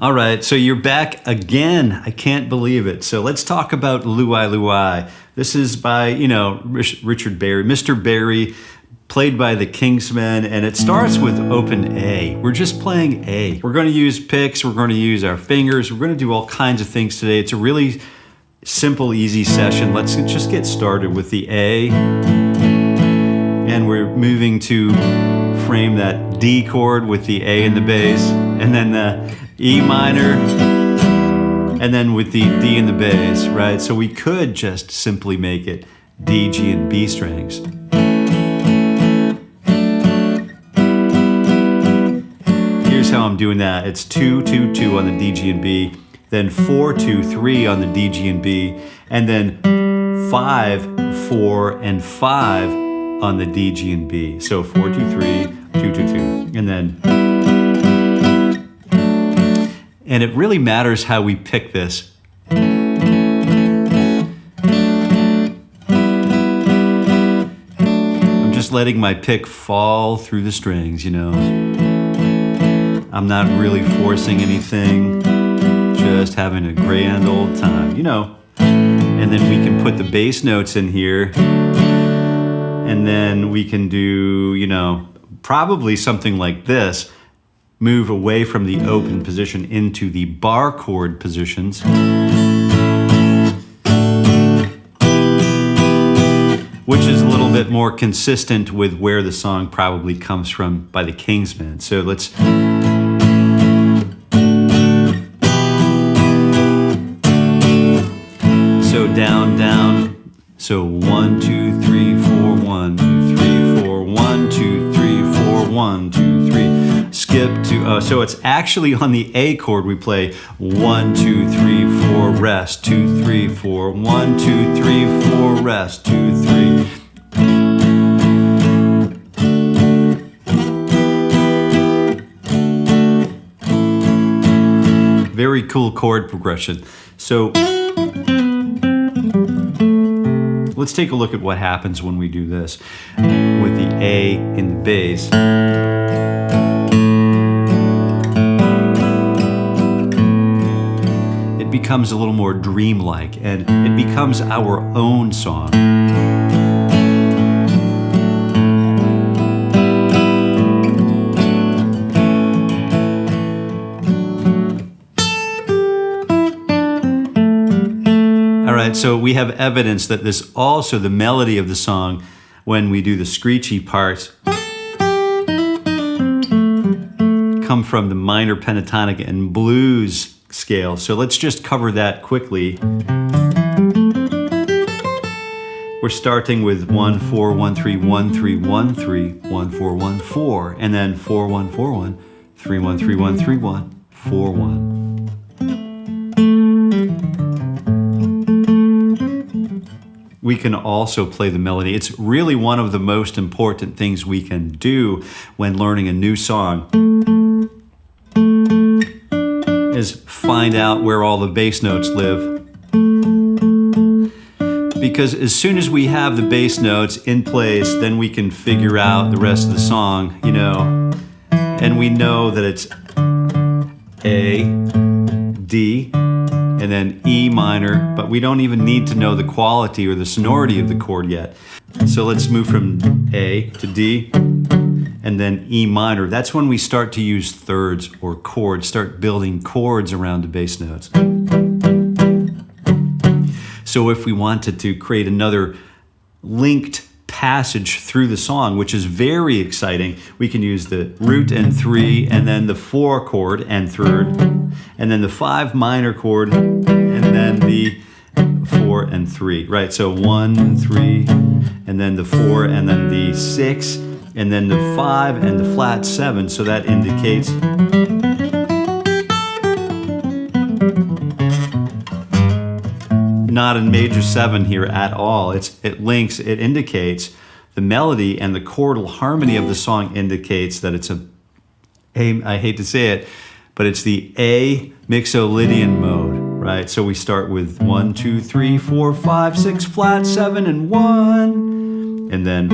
All right, so you're back again. I can't believe it. So let's talk about Louie Louie. This is by, Richard Barre, Mr. Barre, played by the Kingsmen, and it starts with open A. We're just playing A. We're going to use picks, we're going to use our fingers, we're going to do all kinds of things today. It's a really simple, easy session. Let's just get started with the A, and we're moving to frame that D chord with the A in the bass, and then the E minor, and then with the D in the bass, right? So we could just simply make it D, G, and B strings. Here's how I'm doing that. It's 2, 2, 2 on the D, G, and B, then 4, 2, 3 on the D, G, and B, and then 5, 4, and 5 on the D, G, and B. So 4, 2, 3, 2, 2, 2, and then. And it really matters how we pick this. I'm just letting my pick fall through the strings, I'm not really forcing anything, just having a grand old time, And then we can put the bass notes in here, and then we can do, probably something like this. Move away from the open position into the bar chord positions. Which is a little bit more consistent with where the song probably comes from by the Kingsmen. So let's... So down, down. So 1, 2, 3, 4, 1, 2, 3, 4, 1, 2, 3, 4, 1, 2, 3. Skip to, so it's actually on the A chord we play 1, 2, 3, 4, rest, 2, 3, 4, 1, 2, 3, 4, rest, 2, 3. Very cool chord progression. So let's take a look at what happens when we do this with the A in the bass. It becomes a little more dreamlike, and it becomes our own song. So we have evidence that this also, the melody of the song, when we do the screechy parts, come from the minor pentatonic and blues scale. So let's just cover that quickly. We're starting with 1, 4, 1, 3, 1, 3, 1, 3, 1, 4, 1, 4, and then 4, 1, 4, 1, 3, 1, 3, 1, 3, 1, 4, 1. We can also play the melody. It's really one of the most important things we can do when learning a new song is find out where all the bass notes live. Because as soon as we have the bass notes in place, then we can figure out the rest of the song, and we know that it's A, D, and then E minor, but we don't even need to know the quality or the sonority of the chord yet. So let's move from A to D, and then E minor. That's when we start to use thirds or chords, start building chords around the bass notes. So if we wanted to create another linked passage through the song, which is very exciting, we can use the root and 3, and then the 4 chord and third, and then the 5 minor chord, and then the 4 and 3, right? So 1 and 3, and then the 4, and then the 6, and then the 5, and the flat 7. So that indicates not a major 7 here at all. It indicates the melody, and the chordal harmony of the song indicates that it's I hate to say it, but it's the A Mixolydian mode, right? So we start with 1, 2, 3, 4, 5, 6, flat 7, and 1, and then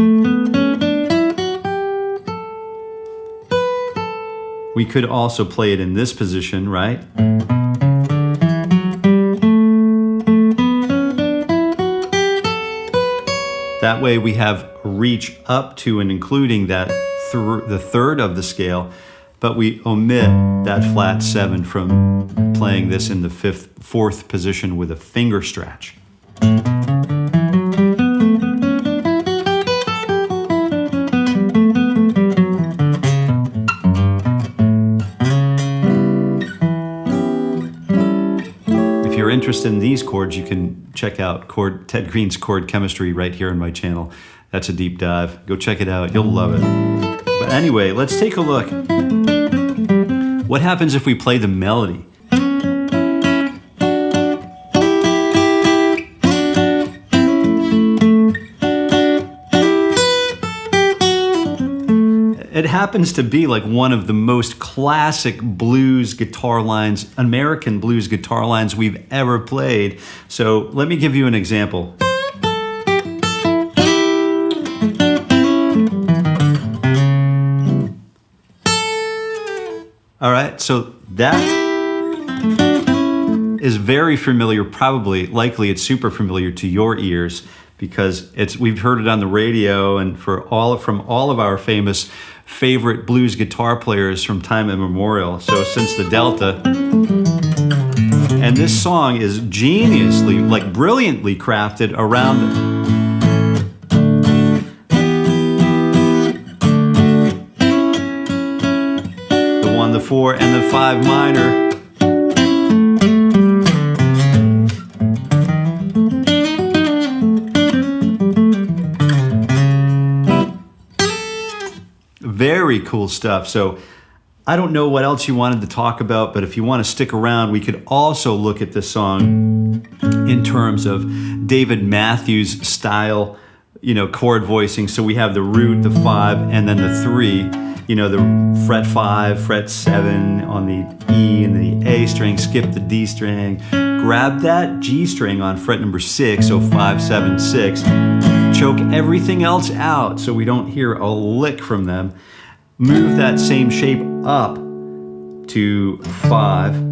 We could also play it in this position, right? That way we have reach up to and including that the third of the scale, but we omit that flat 7 from playing this in the fourth position with a finger stretch. If you're interested in these chords, you can check out Ted Green's Chord Chemistry right here on my channel. That's a deep dive. Go check it out. You'll love it. But anyway, let's take a look. What happens if we play the melody? It happens to be like one of the most classic blues guitar lines, American blues guitar lines we've ever played. So let me give you an example. All right, so that is very familiar, likely it's super familiar to your ears because we've heard it on the radio and from all of our favorite blues guitar players from time immemorial, so since the Delta. And this song is geniusly, brilliantly crafted around the 4 and the 5 minor. Very cool stuff. So I don't know what else you wanted to talk about, but if you want to stick around, we could also look at this song in terms of David Matthews style, chord voicing. So we have the root, the 5, and then the 3. The fret 5, fret 7 on the E and the A string, skip the D string, grab that G string on fret number 6, so 5, 7, 6, choke everything else out so we don't hear a lick from them, move that same shape up to 5,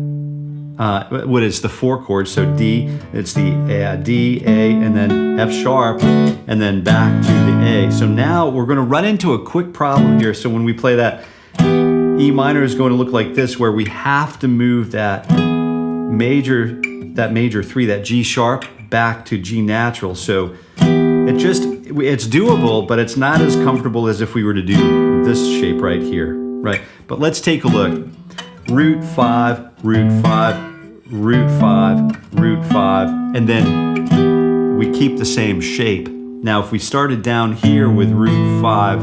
what is the 4 chord, so D, it's the D, A, and then F sharp, and then back to the A. So now we're going to run into a quick problem here. So when we play that, E minor is going to look like this, where we have to move that major 3, that G sharp, back to G natural. So it's doable, but it's not as comfortable as if we were to do this shape right here, right? But let's take a look. Root 5, root 5, root 5, root 5, and then we keep the same shape. Now if we started down here with root 5,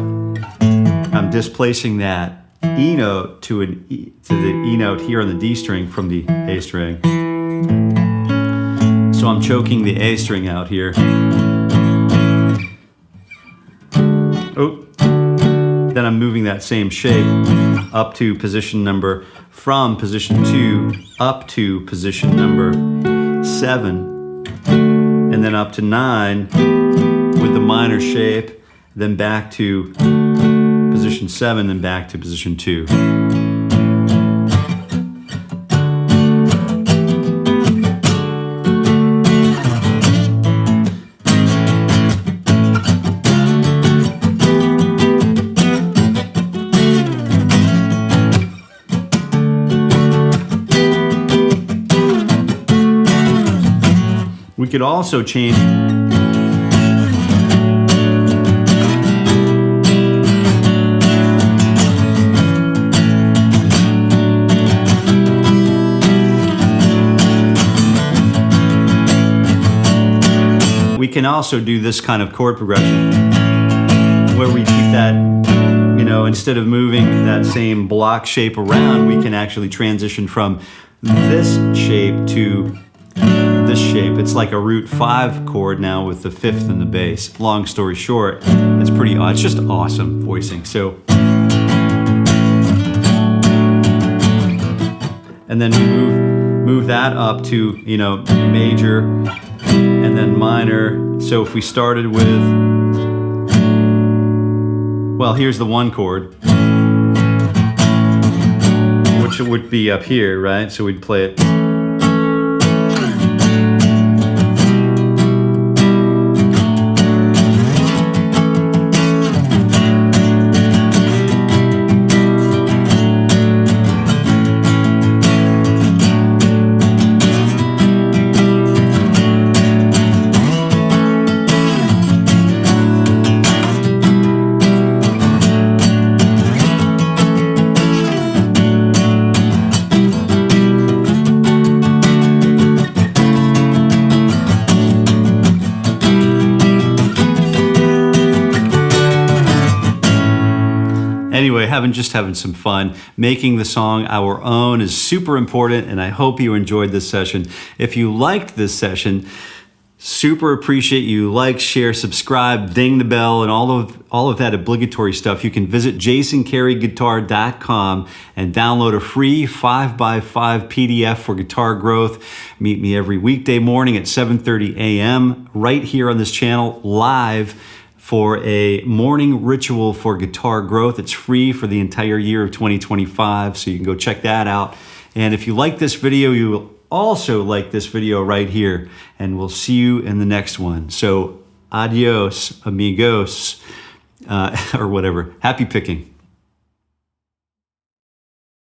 I'm displacing that E note to the E note here on the D string from the A string. So I'm choking the A string out here. Oh. Then I'm moving that same shape up to from position 2 up to position number 7, and then up to 9 with the minor shape, then back to position 7, then back to position 2. We could also change we can also do this kind of chord progression where we keep that, instead of moving that same block shape around, we can actually transition from this shape to this shape. It's like a root 5 chord now with the 5th and the bass. Long story short, it's just awesome voicing. So, and then we move that up to, major and then minor. So if we started with, well, here's the 1 chord. which would be up here, right? So we'd play it. Anyway, just having some fun. Making the song our own is super important, and I hope you enjoyed this session. If you liked this session, super appreciate you like, share, subscribe, ding the bell, and all of that obligatory stuff. You can visit JasonCareyGuitar.com and download a free 5x5 PDF for guitar growth. Meet me every weekday morning at 7:30 a.m. right here on this channel, live, for a morning ritual for guitar growth. It's free for the entire year of 2025, so you can go check that out. And if you like this video, you will also like this video right here, and we'll see you in the next one. So adios, amigos, or whatever. Happy picking.